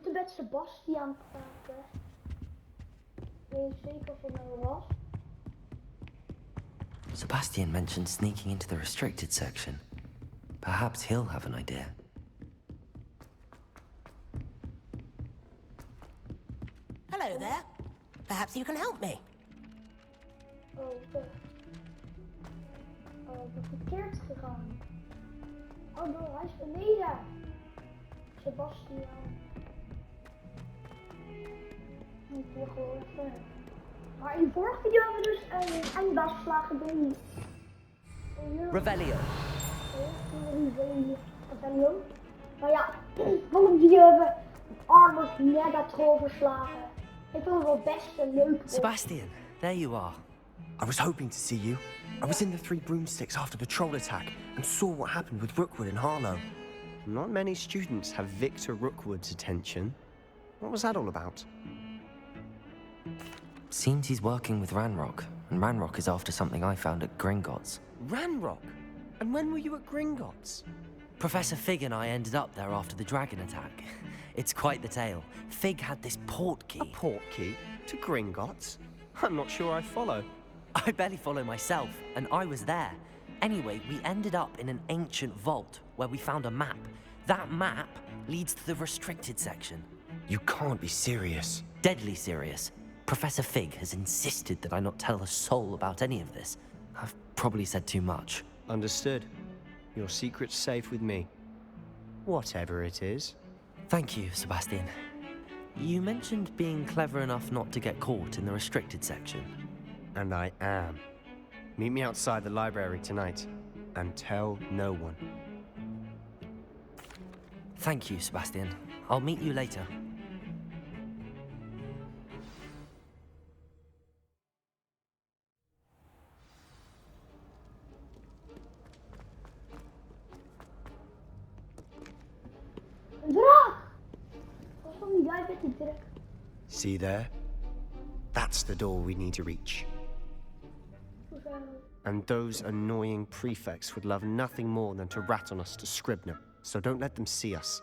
moeten met Sebastian praten. Ik weet zeker of het nou was. Sebastian mentioned sneaking into the restricted section. Perhaps he'll have an idea. Hello there. Perhaps you can help me. Oh, dat verkeerd gegaan. Oh no, hij is beneden. Sebastian. Ik wil gewoon even. Maar in de vorige video hebben we dus een eindbaas verslagen door die. Revelio. Revelio. Maar ja, volgende video hebben we een Armored Megatron verslagen. Ik vond het wel best een leuk. Sebastian, there you are. I was hoping to see you. I was in the Three Broomsticks after the troll attack and saw what happened with Rookwood and Harlow. Not many students have Victor Rookwood's attention. What was that all about? Seems he's working with Ranrok, and Ranrok is after something I found at Gringotts. Ranrok? And when were you at Gringotts? Professor Fig and I ended up there after the dragon attack. It's quite the tale. Fig had this port key. A port key? To Gringotts? I'm not sure I follow. I barely follow myself, and I was there. Anyway, we ended up in an ancient vault where we found a map. That map leads to the restricted section. You can't be serious. Deadly serious. Professor Fig has insisted that I not tell a soul about any of this. I've probably said too much. Understood. Your secret's safe with me. Whatever it is. Thank you, Sebastian. You mentioned being clever enough not to get caught in the restricted section. And I am. Meet me outside the library tonight, and tell no one. Thank you, Sebastian. I'll meet you later. Een draak! Wat van die guy met die draak? See there? That's the door we need to reach. And those annoying prefects would love nothing more than to rat on us to Scribner, so don't let them see us.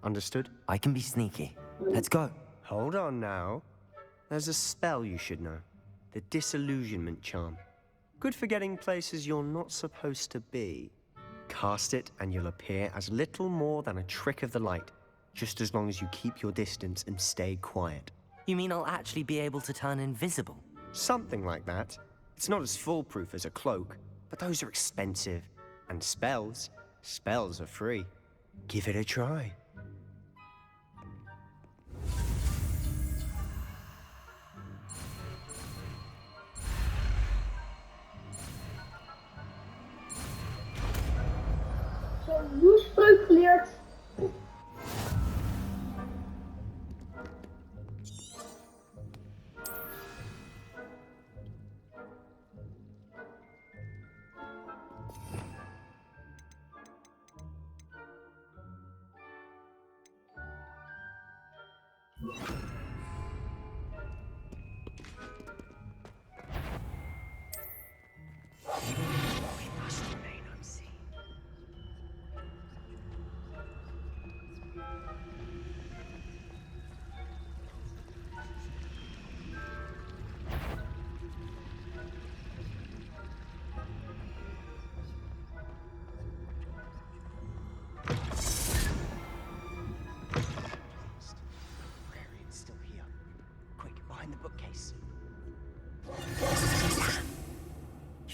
Understood? I can be sneaky. Let's go. Hold on now. There's a spell you should know. The Disillusionment Charm. Good for getting places you're not supposed to be. Cast it and you'll appear as little more than a trick of the light, just as long as you keep your distance and stay quiet. You mean I'll actually be able to turn invisible? Something like that. It's not as foolproof as a cloak, but those are expensive. And spells are free. Give it a try. Zo'n nieuw spreuk geleerd.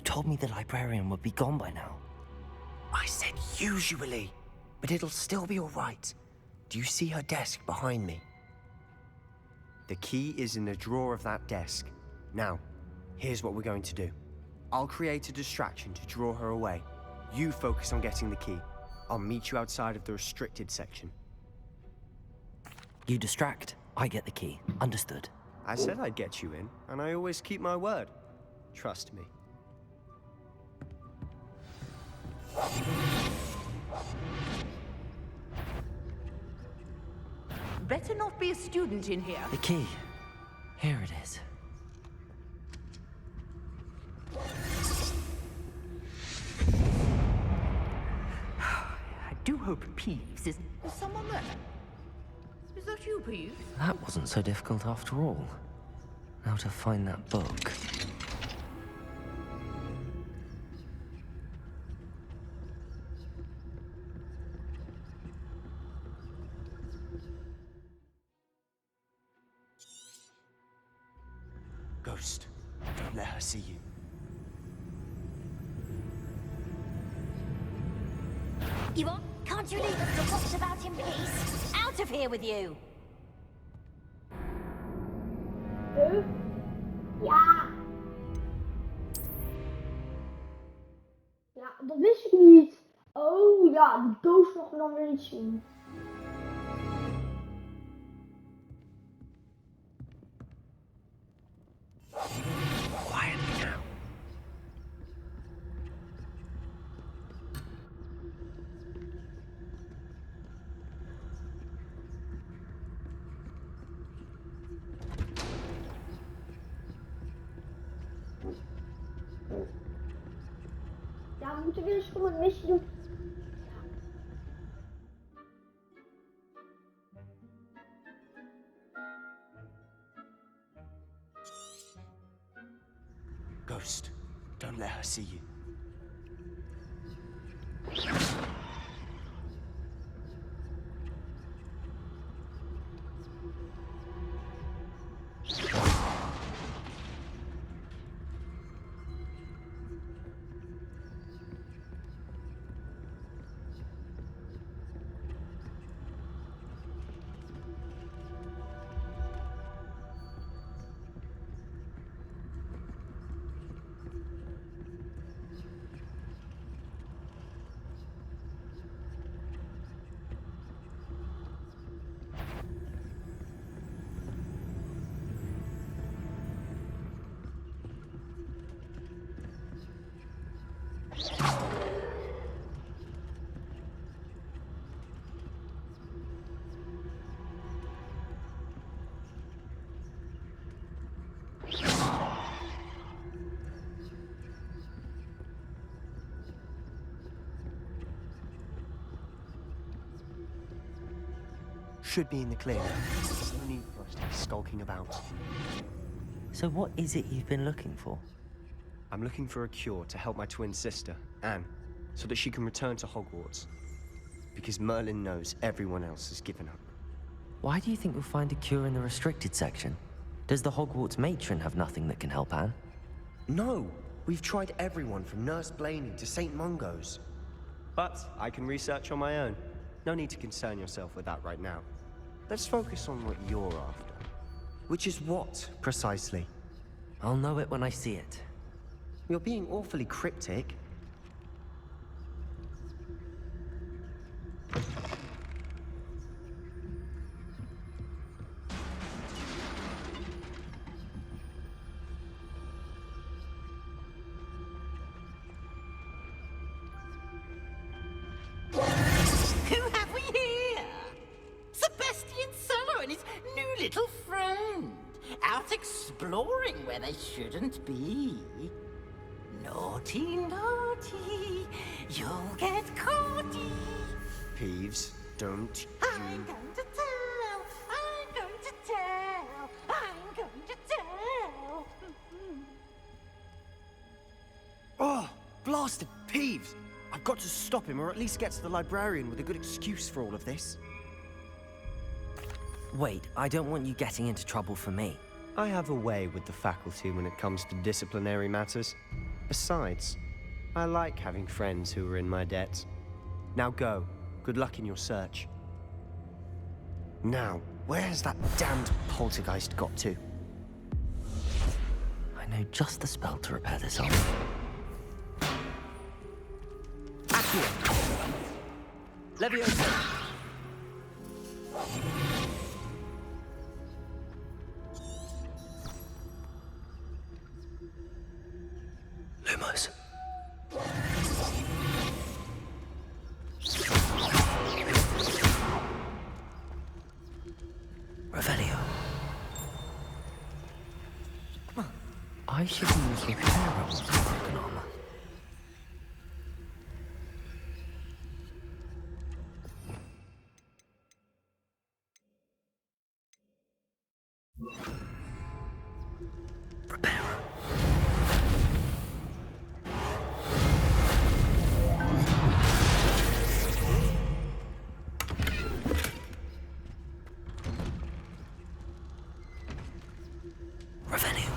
Told me the librarian would be gone by now. I said usually, but it'll still be all right. Do you see her desk behind me? The key is in the drawer of that desk. Now, here's what we're going to do. I'll create a distraction to draw her away. You focus on getting the key. I'll meet you outside of the restricted section. You distract, I get the key. Understood. I said I'd get you in, and I always keep my word. Trust me. Better not be a student in here. The key. Here it is. I do hope Peeves is... Is someone there? Is that you, Peeves? That wasn't so difficult after all. Now to find that book. Ghost, don't let her see you. You what? Can't you leave us to watch about in peace? Out of here with you! Huh? Ja. Ja, dat wist ik niet. Oh ja, die doos nog dan weer niet zien. Quietly now. Ja, we moeten weer eens gewoon een missie doen. Ghost, don't let her see you. Should be in the clear. No need for us to be skulking about. So what is it you've been looking for? I'm looking for a cure to help my twin sister, Anne, so that she can return to Hogwarts. Because Merlin knows everyone else has given up. Why do you think you'll find a cure in the restricted section? Does the Hogwarts matron have nothing that can help Anne? No! We've tried everyone from Nurse Blaney to St. Mungo's. But I can research on my own. No need to concern yourself with that right now. Let's focus on what you're after. Which is what, precisely? I'll know it when I see it. You're being awfully cryptic. Who have we here? Sebastian Solo and his new little friend. Out exploring where they shouldn't be. Naughty, naughty. You'll get caughty. Peeves, don't I'm going to tell. I'm going to tell. I'm going to tell. Oh, blasted Peeves! I've got to stop him, or at least get to the librarian with a good excuse for all of this. Wait, I don't want you getting into trouble for me. I have a way with the faculty when it comes to disciplinary matters. Besides, I like having friends who are in my debt. Now go. Good luck in your search. Now, where has that damned poltergeist got to? I know just the spell to repair this arm. Accio! Leviosa! Lumos. Revelio. I should use repairable for broken armor. Prepare. Revenue.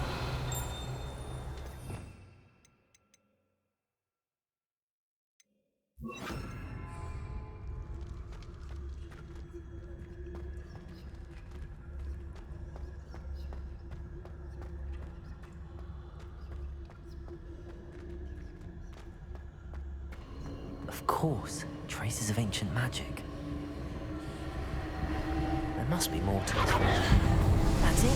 Of course, traces of ancient magic. There must be more to it. That's it.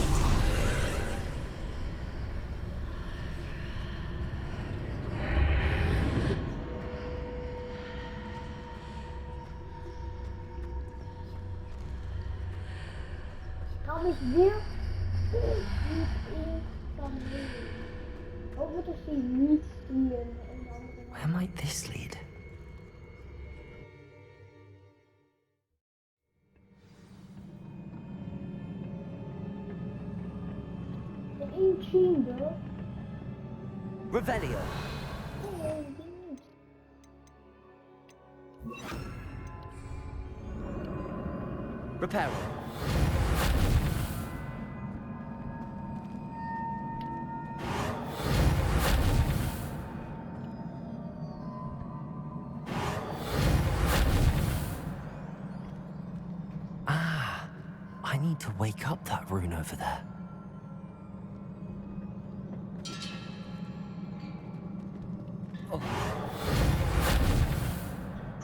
Kan ik weer niet in kan doen. Ook dat is die niet die een andere. Where might this lead? De één chamber. Revelio. Nee, die niet. Reparo. Ah, I need to wake up that rune over there. Oh.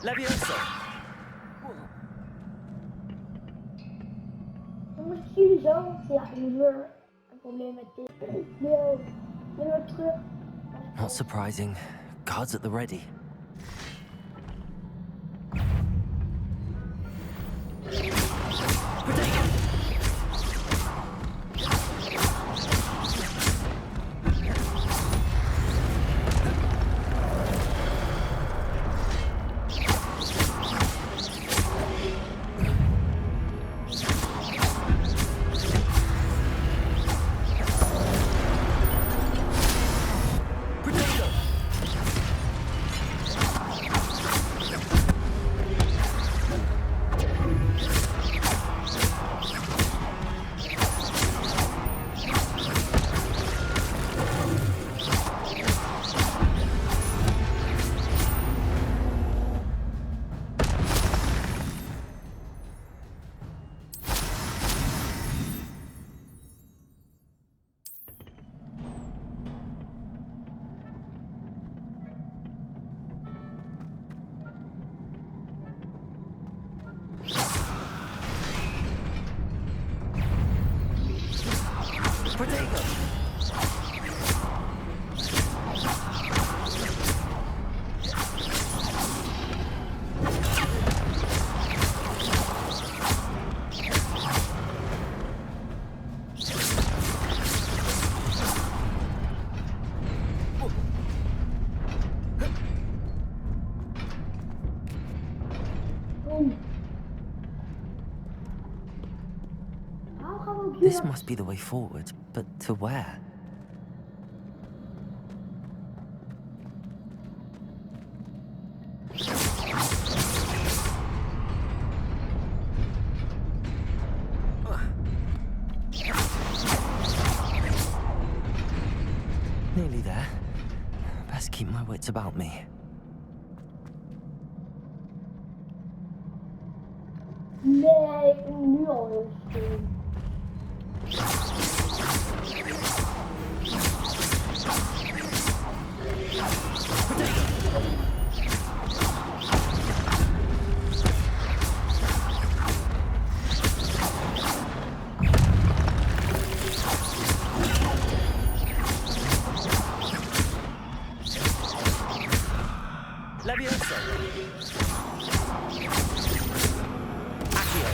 Levioso. Dan moet ik jullie zo, want ja, ik moet weer een probleem met dit. Yo, weer terug. Not surprising. Guards at the ready. This must be the way forward, but to where? Nearly there. Best keep my wits about me. Nee, ik ben nu al heel stil. Levioso. Accio.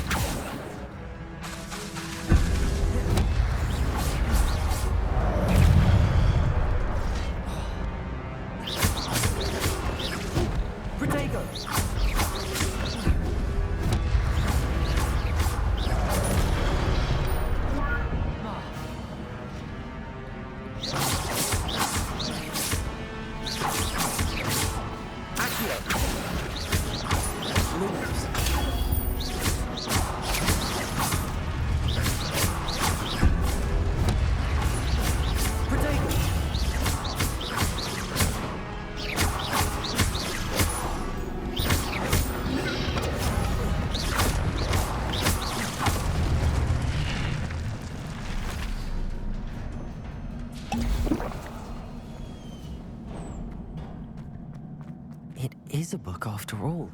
is a book after all.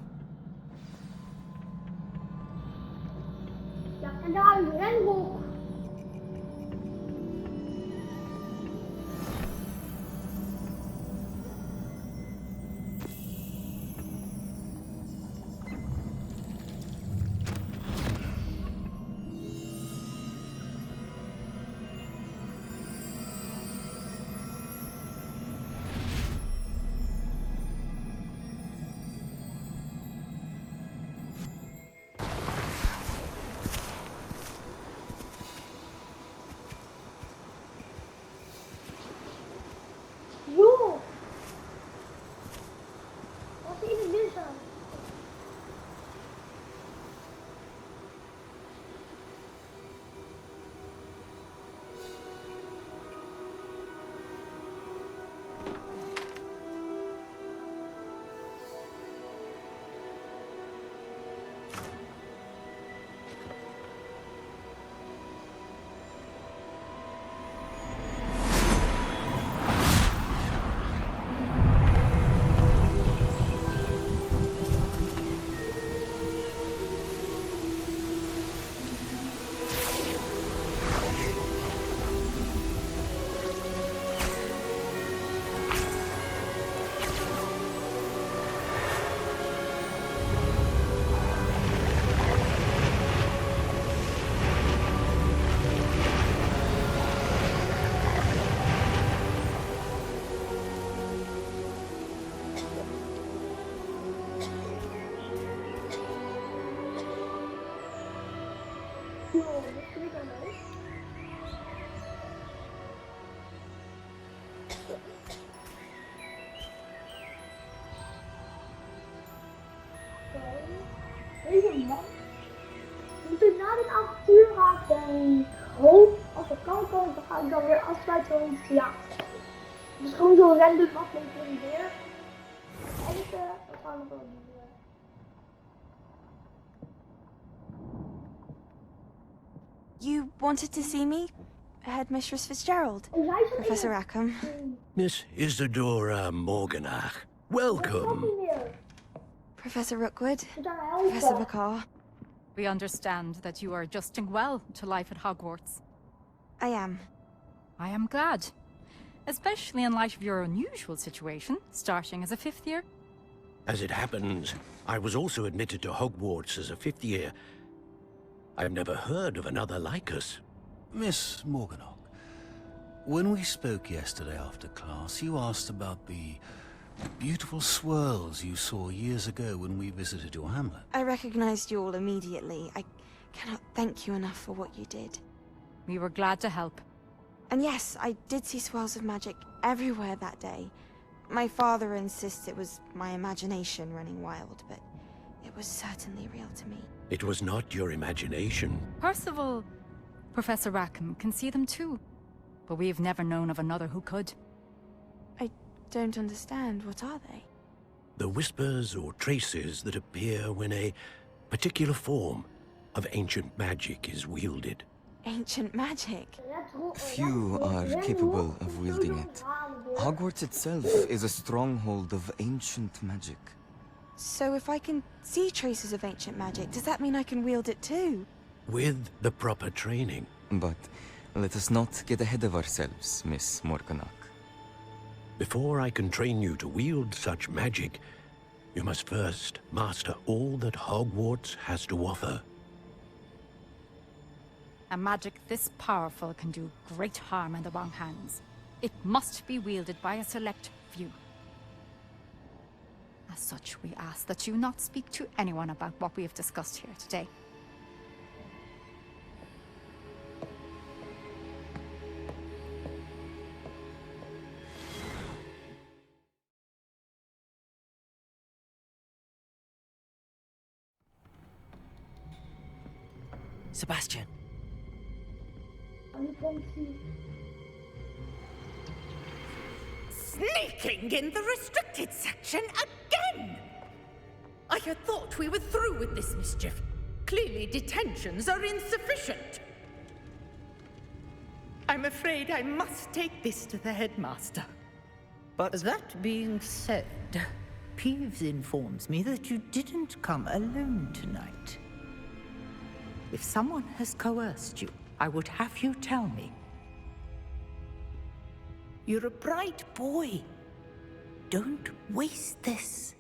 Ja, en daar is Ranrok. Joh! Wat is er dus aan? Joh, dit vind ik wel leuk. Deze man. Moet ik na dit avontuur gaan, denk ik hoop, als het kan komen, dan ga ik dan weer afsluiten in het theater. Dus gewoon zo'n random aflevering weer. Editen, dat gaan we wel doen. You wanted to see me? Headmistress Fitzgerald? En zij zat Professor in Rackham. Miss Isadora Morganach, welcome. Professor Rookwood. Ze daar Professor helpen. Bakar. We understand that you are adjusting well to life at Hogwarts. I am. I am glad. Especially in light of your unusual situation, starting as a 5th year. As it happens, I was also admitted to Hogwarts as a 5th year. I've never heard of another like us. Miss Morganach, when we spoke yesterday after class, you asked about the beautiful swirls you saw years ago when we visited your hamlet. I recognized you all immediately. I cannot thank you enough for what you did. We were glad to help. And yes, I did see swirls of magic everywhere that day. My father insists it was my imagination running wild, but it was certainly real to me. It was not your imagination. Percival, Professor Rackham can see them too. But we've never known of another who could. I don't understand. What are they? The whispers or traces that appear when a particular form of ancient magic is wielded. Ancient magic? Few are capable of wielding it. Hogwarts itself is a stronghold of ancient magic. So if I can see traces of ancient magic, does that mean I can wield it too? With the proper training. But let us not get ahead of ourselves, Miss Morganach. Before I can train you to wield such magic, you must first master all that Hogwarts has to offer. A magic this powerful can do great harm in the wrong hands. It must be wielded by a select few. As such, we ask that you not speak to anyone about what we have discussed here today. Sebastian. Sneaking in the restricted section again! I had thought we were through with this mischief. Clearly detentions are insufficient. I'm afraid I must take this to the headmaster. But that being said, Peeves informs me that you didn't come alone tonight. If someone has coerced you, I would have you tell me. You're a bright boy. Don't waste this.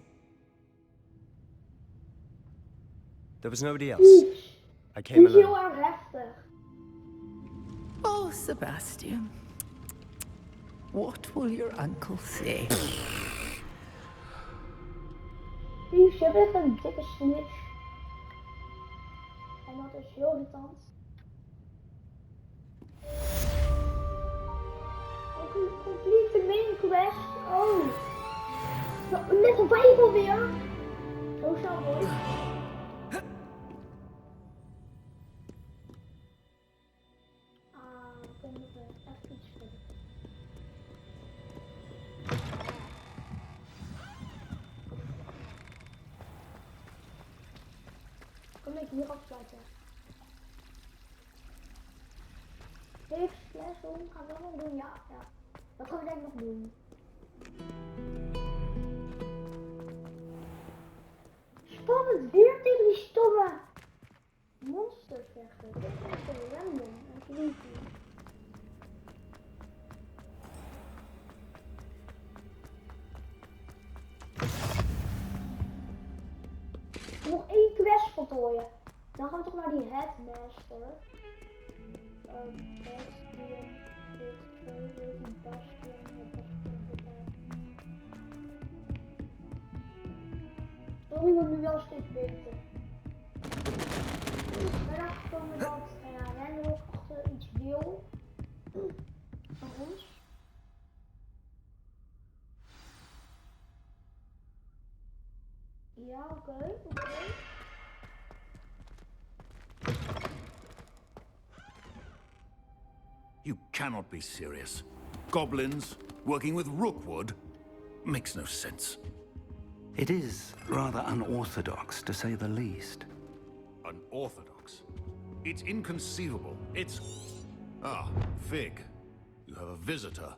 There was nobody else. Oeh, I came die is heel alone. erg heftig. Oh, Sebastian. What will your uncle say? Die shit heeft een dikke snitch. En dat is heel irritant. Complete the main quest. Oh. Net op vijf alweer. Zo snel mooi. Dan moeten we echt iets vinden. Kom ik hier afsluiten. Heeft fles om, gaan we dat nog doen? Ja, ja. Dat gaan we denk ik nog doen. Spannend, weer tegen die stomme monsters vechten. Dit is echt zo random en creepy. Nog één quest voltooien. Dan gaan we toch naar die headmaster. Sorry, we nu wel steeds beter. Ik ben achtergekomen dat Ranrok achter iets wil. Van ons. Ja, oké. You cannot be serious. Goblins working with Rookwood makes no sense. It is rather unorthodox, to say the least. Unorthodox? It's inconceivable. It's... Ah, Fig. You have a visitor.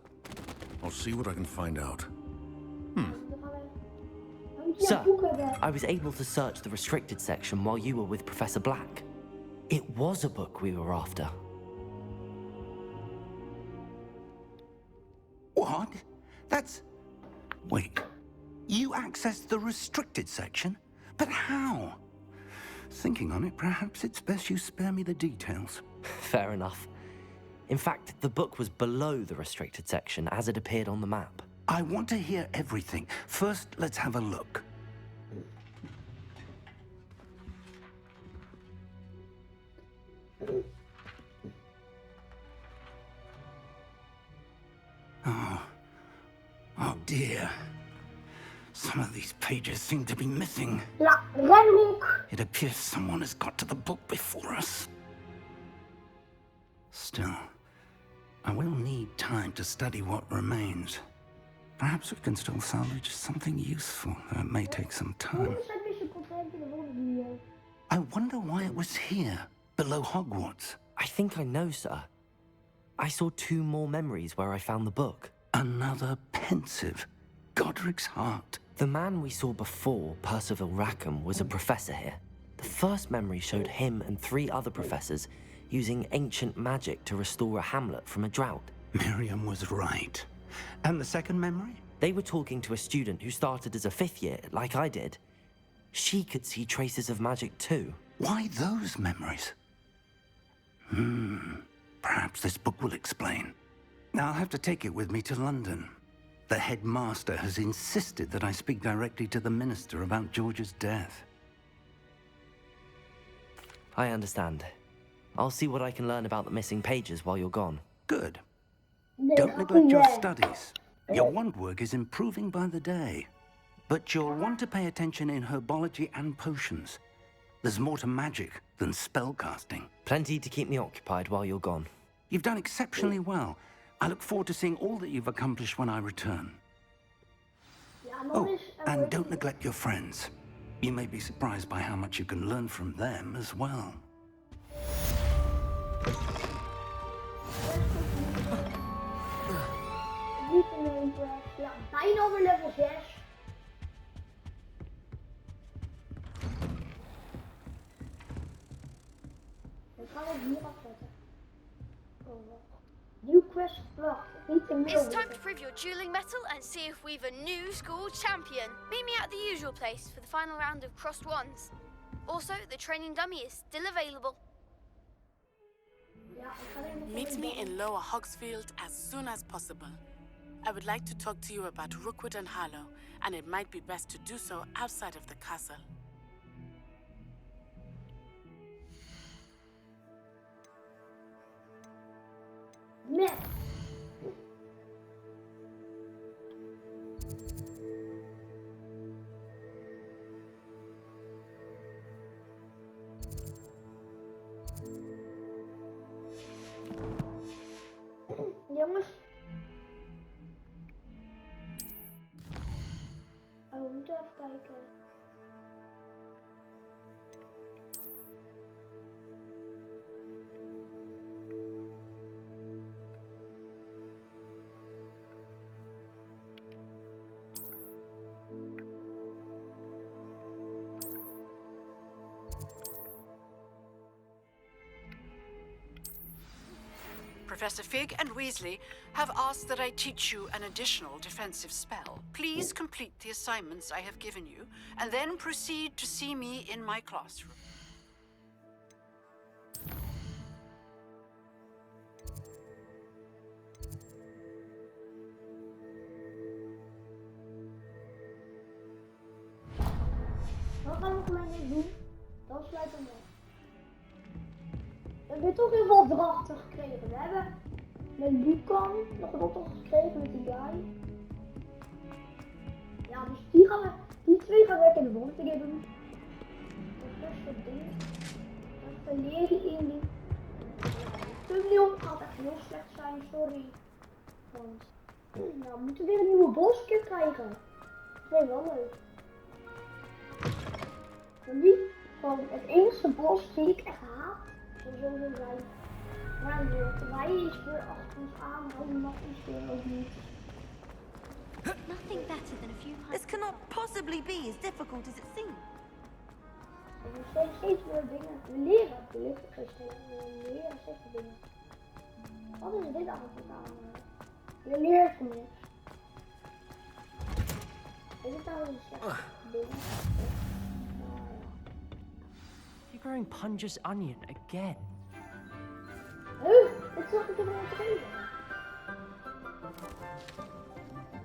I'll see what I can find out. Sir, I was able to search the restricted section while you were with Professor Black. It was a book we were after. What? That's... Wait. You accessed the restricted section? But how? Thinking on it, perhaps it's best you spare me the details. Fair enough. In fact, the book was below the restricted section as it appeared on the map. I want to hear everything. First, let's have a look. Oh dear. Some of these pages seem to be missing. Ja, Ranrok. It appears someone has got to the book before us. Still, I will need time to study what remains. Perhaps we can still salvage something useful, though it may take some time. I wonder why it was here, below Hogwarts. I think I know, sir. I saw 2 more memories where I found the book. Another pensive. Godric's heart. The man we saw before, Percival Rackham, was a professor here. The first memory showed him and 3 other professors using ancient magic to restore a hamlet from a drought. Miriam was right. And the second memory? They were talking to a student who started as a 5th year, like I did. She could see traces of magic too. Why those memories? Perhaps this book will explain. I'll have to take it with me to London. The headmaster has insisted that I speak directly to the minister about George's death. I understand. I'll see what I can learn about the missing pages while you're gone. Good. Don't neglect your studies. Your wand work is improving by the day. But you'll want to pay attention in herbology and potions. There's more to magic than spellcasting. Plenty to keep me occupied while you're gone. You've done exceptionally well. I look forward to seeing all that you've accomplished when I return. Oh, and don't neglect your friends. You may be surprised by how much you can learn from them as well. Ja, bijna over level 6. quest wacht. Niet te It's middel. time to prove your dueling mettle and see if we've a new school champion. Meet me at the usual place for the final round of crossed wands. Also, the training dummy is still available. Ja, ik ga alleen nog Meet even me doen. in Lower Hogsfield as soon as possible. I would like to talk to you about Rookwood and Harlow, and it might be best to do so outside of the castle. Nee. Jongens. Oh, we moeten even kijken. Professor Fig and Weasley have asked that I teach you an additional defensive spell. Please complete the assignments I have given you, and then proceed to see me in my classroom. Wat gaan we gelijk even doen? Dan sluiten we af. We hebben toch heel veel opdrachten gekregen. We hebben met Lucan nog een opdracht gekregen met die guy. Ja, dus die twee gaan werken in de volgende keer doen. Dat eerste ding. Even leren in die. Thumbnail gaat echt heel slecht zijn, sorry. Want nou, we moeten weer een nieuwe bosje krijgen. Dat is wel leuk. En die, gewoon het enige bos die ik echt haat, zou sowieso zijn Ranrok. Hij is weer achter ons aan, hij mag iets weer ook niet. Nothing better than a few. This cannot possibly be as difficult as it seems. Er zijn steeds meer dingen. We leren gelukkig steeds meer dingen. Wat is dit eigenlijk aan? Je leert van niks. Is het nou een slecht ding? You're growing Punja's onion again. Dit zag ik in de trailer.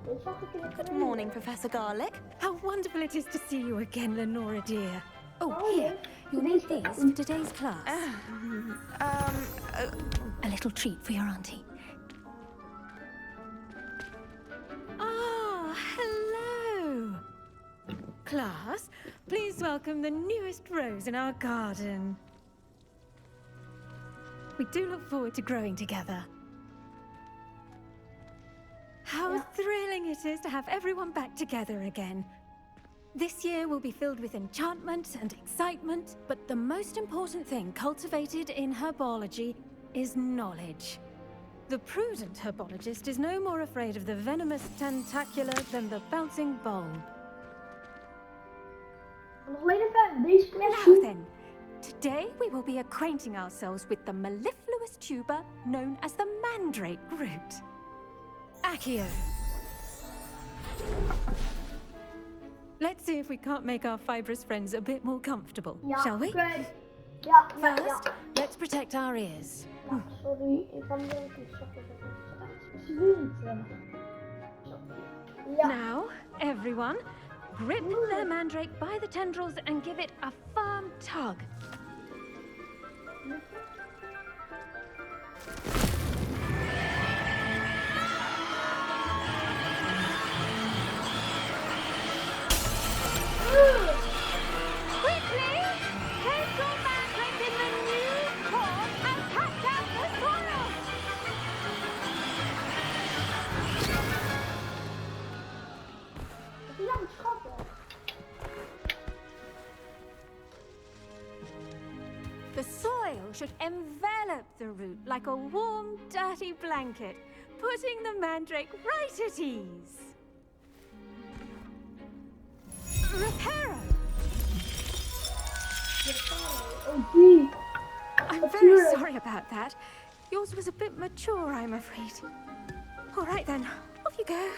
Dit zag ik in de trailer. Good morning, Professor Garlic. How wonderful it is to see you again, Lenora dear. Oh, Oh, here. You'll need these for today's class. A little treat for your auntie. Ah, hello. Class, please welcome the newest rose in our garden. We do look forward to growing together. How thrilling it is to have everyone back together again. This year will be filled with enchantment and excitement, but the most important thing cultivated in herbology is knowledge. The prudent herbologist is no more afraid of the venomous tentacular than the bouncing bulb. Now then, today we will be acquainting ourselves with the mellifluous tuber known as the mandrake root. Accio. Let's see if we can't make our fibrous friends a bit more comfortable, shall we? First, let's protect our ears. Sorry, ik kan wel iets Now, everyone, grip their mandrake by the tendrils and give it a firm tug. Quickly! Take your mandrake in the new form and cut out the soil! The soil should envelop the root like a warm, dirty blanket, putting the mandrake right at ease. Reparo! I'm very sorry about that. Yours was a bit mature, I'm afraid. All right then, off you go.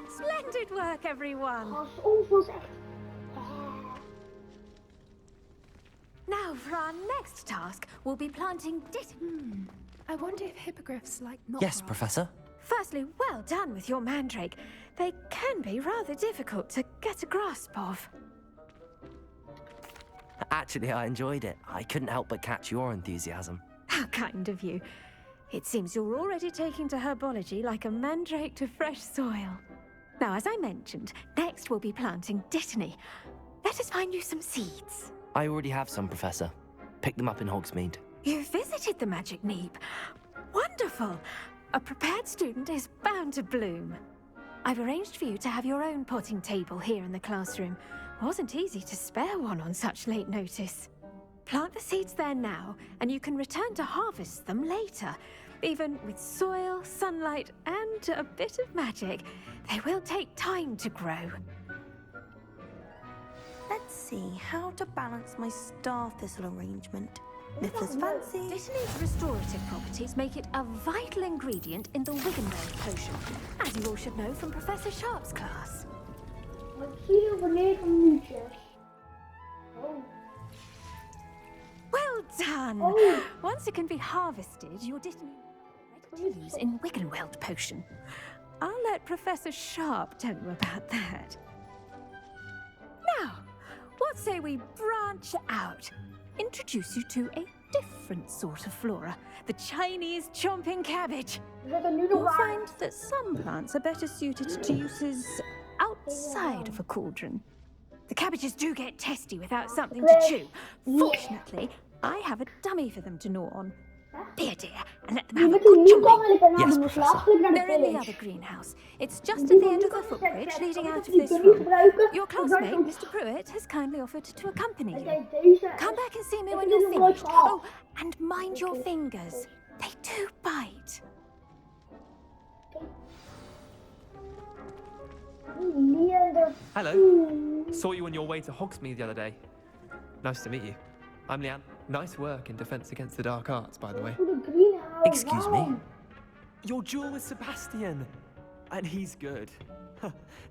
Splendid work, everyone. Ons was echt... Now, for our next task, we'll be planting I wonder if hippogriffs like not. Yes, Professor. Firstly, well done with your mandrake. They can be rather difficult to get a grasp of. Actually, I enjoyed it. I couldn't help but catch your enthusiasm. How kind of you. It seems you're already taking to herbology like a mandrake to fresh soil. Now, as I mentioned, next we'll be planting dittany. Let us find you some seeds. I already have some, Professor. Picked them up in Hogsmeade. You visited the Magic Neep. Wonderful. A prepared student is bound to bloom. I've arranged for you to have your own potting table here in the classroom. Wasn't easy to spare one on such late notice. Plant the seeds there now, and you can return to harvest them later. Even with soil, sunlight, and a bit of magic, they will take time to grow. Let's see how to balance my star thistle arrangement. Mifflin's fancy. Dittany's restorative properties make it a vital ingredient in the Wiggenweld potion, as you all should know from Professor Sharp's class. Well done! Once it can be harvested, your Dittany will be ready to use in Wiggenweld potion. I'll let Professor Sharp tell you about that. Now, what say we branch out? Introduce you to a different sort of flora, the Chinese chomping cabbage. You'll find that some plants are better suited to uses outside of a cauldron. The cabbages do get testy without something to chew. Fortunately, I have a dummy for them to gnaw on. Be a dear and let them have a good chomping. Yes, Professor. They're in the other greenhouse. It's just at the end of the footbridge leading out of this room. Your classmate, Mr. Pruitt, has kindly offered to accompany you. Come back and see me when you're finished. Oh, and mind your fingers. They do bite. Hello. Saw you on your way to Hogsmeade the other day. Nice to meet you. I'm Leanne. Nice work in Defense Against the Dark Arts, by the way. Excuse me? Your duel with Sebastian. And he's good.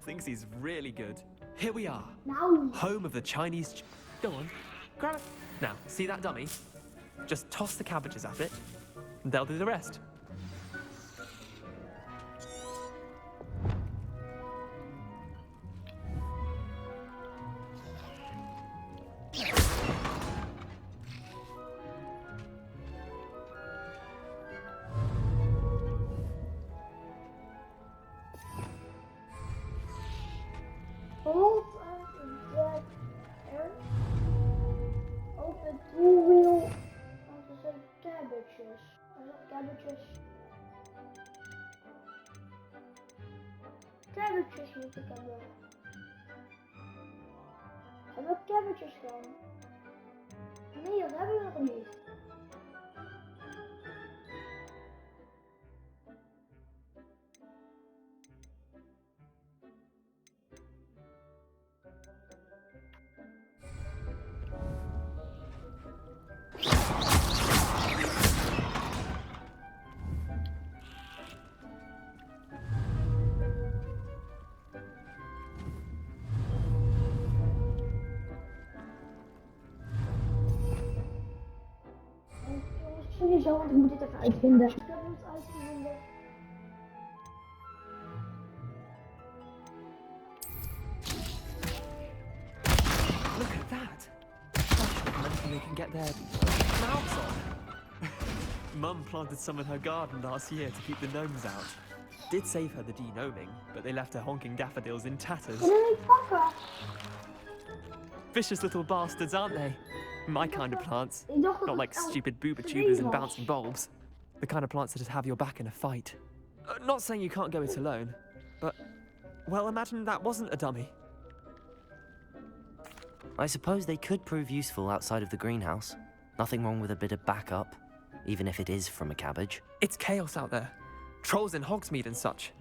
Thinks he's really good. Here we are. Home of the Chinese... Go on. Grab it. Now, see that dummy? Just toss the cabbages at it, and they'll do the rest. Cabbages moet ik hebben. Hebben we cabbages dan? Nee, dat hebben we nog niet. Sowieso, want ik moet dit even uitvinden. Ik heb het uitgevonden. Look at that. They can get their mouths on. Mum planted some in her garden last year to keep the gnomes out. Did save her the de-gnoming, but they left her honking daffodils in tatters. Vicious little bastards, aren't they? My kind of plants. Not like stupid booba tubers and bouncing bulbs. The kind of plants that just have your back in a fight. Not saying you can't go it alone, but... Well, imagine that wasn't a dummy. I suppose they could prove useful outside of the greenhouse. Nothing wrong with a bit of backup, even if it is from a cabbage. It's chaos out there. Trolls in Hogsmeade and such.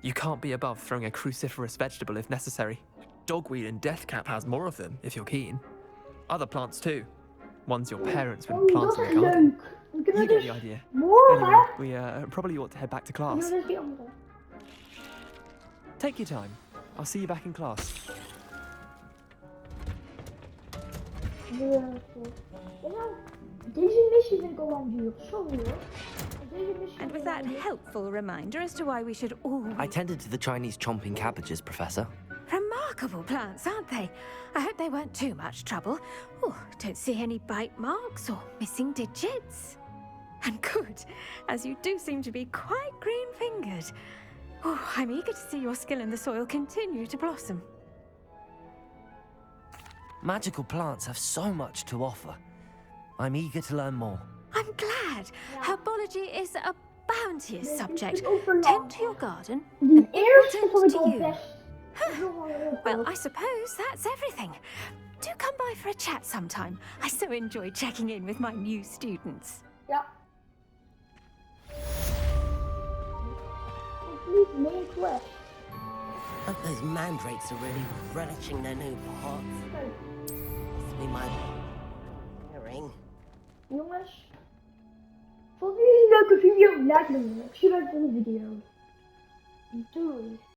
You can't be above throwing a cruciferous vegetable if necessary. Dogweed and deathcap has more of them, if you're keen. Other plants too. Ones your parents wouldn't plant in the garden. We kunnen You get dus the idea. morgen... Anyway, we probably ought to head back to kunnen class. we dus die andere. Take your time. I'll see you back in class. Deze missie vind ik al lang duur. Sorry hoor. Deze missie And with that helpful reminder as to why we should always... I tended to the Chinese chomping cabbages, Professor. Remarkable plants, aren't they? I hope they weren't too much trouble. Oh, don't see any bite marks or missing digits. And good, as you do seem to be quite green-fingered. Oh, I'm eager to see your skill in the soil continue to blossom. Magical plants have so much to offer. I'm eager to learn more. I'm glad. Herbology is a bounteous subject. Tend to your garden, Die and eerste it will vond tend ik to al you. best. Well, I suppose that's everything. Do come by for a chat sometime. I so enjoy checking in with my new students. Ja. Complete main quest. Hope those mandrakes are really relishing their new pots. Must be my hearing. Jongens. Vond jullie een leuke video? Like me. Ik zie je bij de volgende video. Doei.